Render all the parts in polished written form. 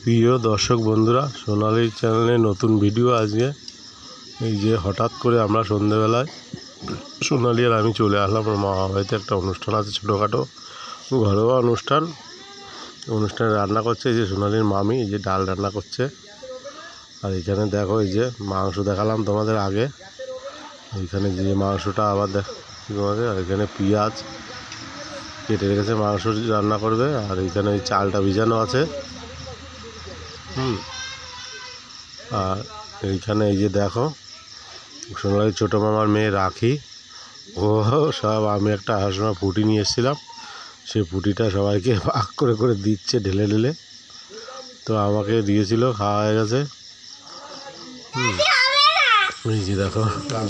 প্রিয় দর্শক বন্ধুরা, সোনালীর চ্যানেলে নতুন ভিডিও। আজকে এই যে হঠাৎ করে আমরা সন্ধ্যেবেলায় সোনালী আর আমি চলে আসলাম আমার মামা বাড়িতে। একটা অনুষ্ঠান আছে, ছোটোখাটো ঘরোয়া অনুষ্ঠানে রান্না করছে এই যে সোনালীর মামি। এই যে ডাল রান্না করছে, আর এখানে দেখো এই যে মাংস দেখালাম তোমাদের আগে। এইখানে যে মাংসটা আবার তোমাদের, আর এখানে পেঁয়াজ কেটে রেখেছে, মাংস রান্না করবে। আর এইখানে ওই চালটা ভিজানো আছে। আর এইখানে এই যে দেখো সোনালীর ছোটো মামার মেয়ে রাখি, ও সব আমি একটা আসার সময় ফুটি নিয়ে এসেছিলাম, সেই ফুটিটা সবাইকে ভাগ করে করে দিচ্ছে ঢেলে ঢেলে। তো আমাকে দিয়েছিল, খাওয়া হয়ে গেছে। এই যে দেখো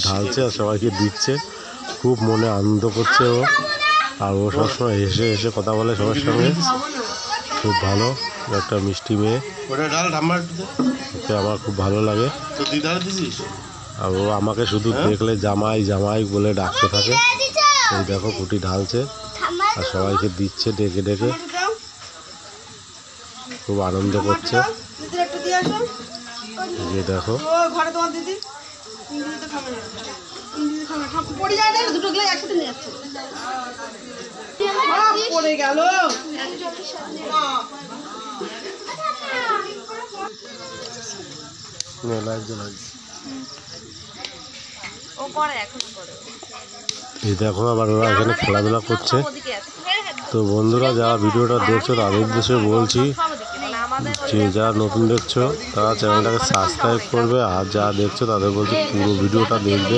ঢালছে আর সবাইকে দিচ্ছে, খুব মনে আনন্দ করছে ও। আর ও সবসময় হেসে হেসে কথা বলে সবার সঙ্গে, খুব ভালো একটা মিষ্টি মেয়ে। ওকে আমার খুব ভালো লাগে। আর ও আমাকে শুধু দেখলে জামাই জামাই বলে ডাকতে থাকে। এই দেখো ফুটি ঢালছে আর সবাইকে দিচ্ছে ডেকে ডেকে, খুব আনন্দ করছে। এই দেখো এই দেখো আবার ওরা এখানে খেলাধুলা করছে। তো বন্ধুরা, যারা ভিডিওটা দেখছো তাদের উদ্দেশ্যে বলছি যে যারা নতুন দেখছো তারা চ্যানেলটাকে সাবস্ক্রাইব করবে, আর যারা দেখছো তাদের বলছি পুরো ভিডিওটা দেখবে,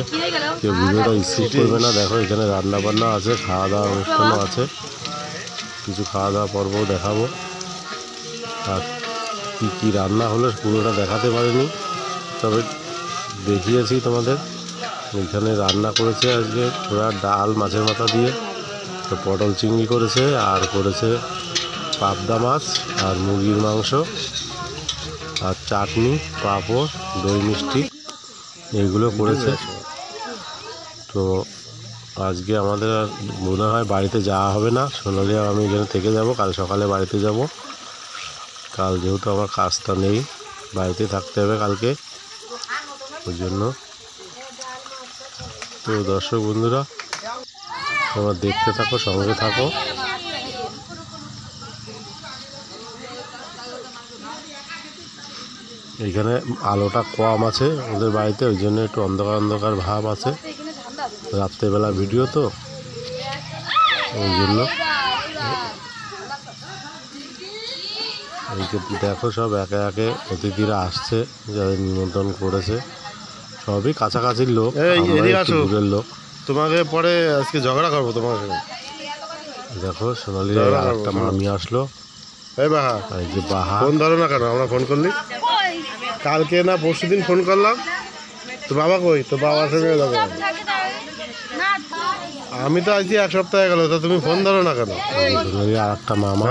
কেউ ভিডিওটা স্কিপ করবে না। দেখো এখানে রান্না বান্না আছে, খাওয়া দাওয়া অনুষ্ঠানও আছে, কিছু খাওয়া দাওয়া পর্বও দেখাবো। আর কী কী রান্না হলো পুরোটা দেখাতে পারিনি, তবে দেখিয়েছি তোমাদের। এখানে রান্না করেছে আজকে ওরা ডাল মাছের মাথা দিয়ে, তো পটল চিংড়ি করেছে, আর করেছে পাবদা মাছ আর মুরগির মাংস, আর চাটনি, পাঁপড়, দই মিষ্টি এইগুলো করেছে। তো আজকে আমাদের আর মনে হয় বাড়িতে যাওয়া হবে না, সোনালী আর আমি এখানে থেকে যাব, কাল সকালে বাড়িতে যাব। কাল যেহেতু আমার কাজটা নেই, বাড়িতে থাকতে হবে কালকে, ওই জন্য। তো দর্শক বন্ধুরা, তোমরা দেখতে থাকো, সঙ্গে থাকো। এইখানে আলোটা কম আছে ওদের বাড়িতে, ওই জন্য একটু অন্ধকার অন্ধকার ভাব আছে, রাত্রেবেলা ভিডিও তো ওই জন্য। এই দেখো সব একে একে অতিথিরা আসছে, যাদের নিমন্ত্রণ করেছে, সবই কাছাকাছির লোক, দূরের লোক। তোমাকে পরে আজকে ঝগড়া করবো তোমার সাথে। দেখো সোনালীর একটা মামি আসলো। এই বাহা, এই যে বাহা, ফোন ধরো না কেন? আমরা ফোন করলি কালকে না পরশু দিন ফোন করলাম, তো বাবা কই? তো বাবার সঙ্গে যাবো। আমি তো আজকে এক সপ্তাহ গেল, তো তুমি ফোন ধরো না কেন? সোনালীর আর একটা মামা,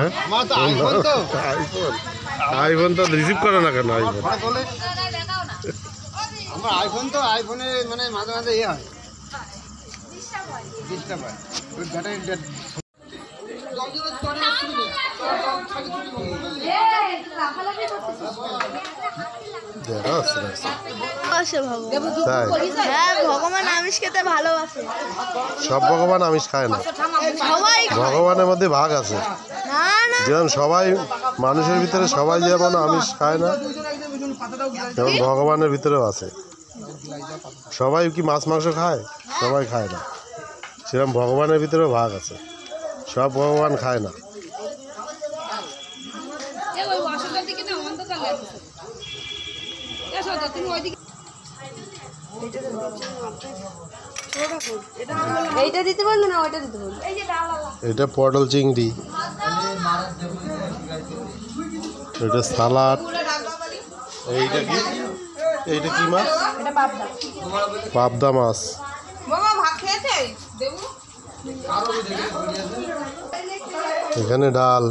আইফোন তো রিসিভ করো না কেন? আইফোন আমার আইফোন তো আইফোনে মানে মাঝে মাঝে ইয়ে হয়, ডিস্টার্ব হয়। ভগবান আমিষ খেতে ভালোবাসে। সব ভগবান আমিষ খায় না, ভগবানের মধ্যে ভাগ আছে। যেমন সবাই মানুষের ভিতরে সবাই যেমন আমিষ খায় না, যেমন ভগবানের ভিতরেও আছে। সবাই কি মাছ মাংস খায়? সবাই খায় না। সেরকম ভগবানের ভিতরেও ভাগ আছে, সব ভগবান খায় না। এইটা দিতে বললো না, ওইটা দিতে বললো। এটা পটল চিংড়ি, এটা সালাড। এইটা কি? এইটা কি মাছ? পাবদা মাছ। এখানে ডাল।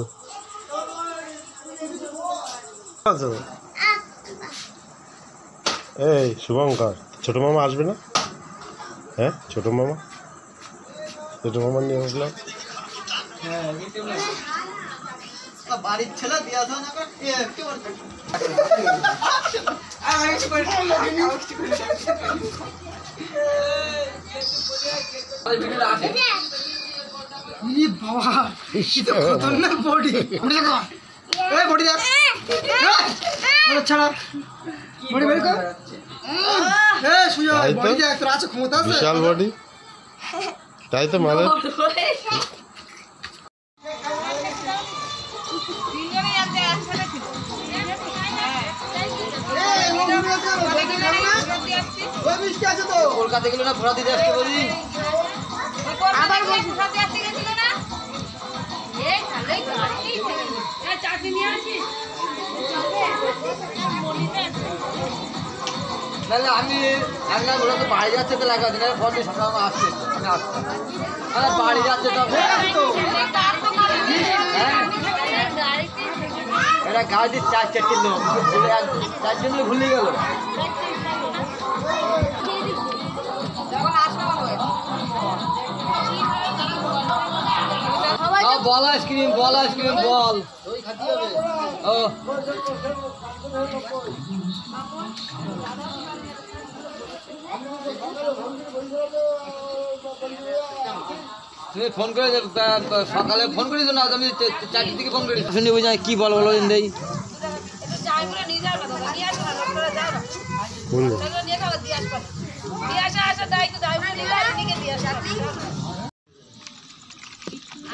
এই শুভঙ্কর, ছোট মামা আসবে না? হ্যাঁ, ছোট মামা নিয়ে আসলাম। বাড়ির ছেলে দিয়া দাও না বাবা খতরনাক বডি বডি দেখ ছাড়া বডি বের কর সুজয় বডি দেখ তোর আছে ক্ষমতা আছে বিশাল বডি তাই তো মানে কলকাতা গেল না ঘোরা দিতে আসতে বলি আবার বলছি সাথে আসতে গেছিল না এই ভালোই গাড়ি এই চাটনি নিয়ে আসিস নাহলে আমি একলা ঘোরা তো বাড়ি যাচ্ছে তো লাগা দিন ফোন দিয়ে সকাল আসছে আমি আসতাম বাড়ি যাচ্ছে তো এটা গাড়ি 4-4 লোক 4 জন ভুলে গেল বল আইসক্রিম বল ও তুমি ফোন করে সকালে ফোন করিস না আমি 4টার দিকে ফোন করি শুনি বুঝাই কি বল বলো দিন দেই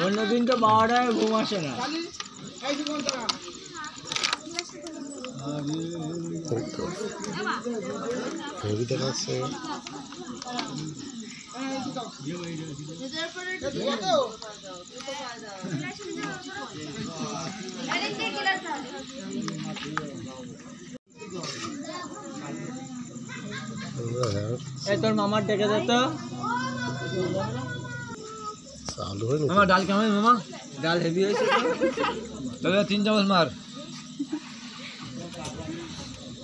অন্যদিন তো 12টায় ঘুম আসে না দেখাচ্ছে তোর মামার ডেকে যেত চালু হয় না মামা ডাল কেমন মামা ডাল হেভি হয়েছে তবে 3 চামচ মার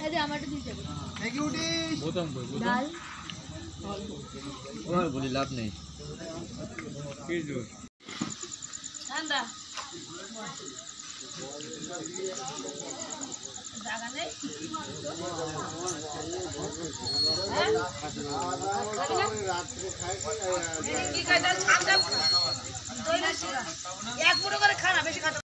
এই যে আমারটা দিয়ে যাবে বোতাম ডাল ওর বলি লাভ নেই কি জোর ঠান্ডা জায়গা নেই কি খাইতে ঠান্ডা এক পুরো করে খানা বেশি খাতা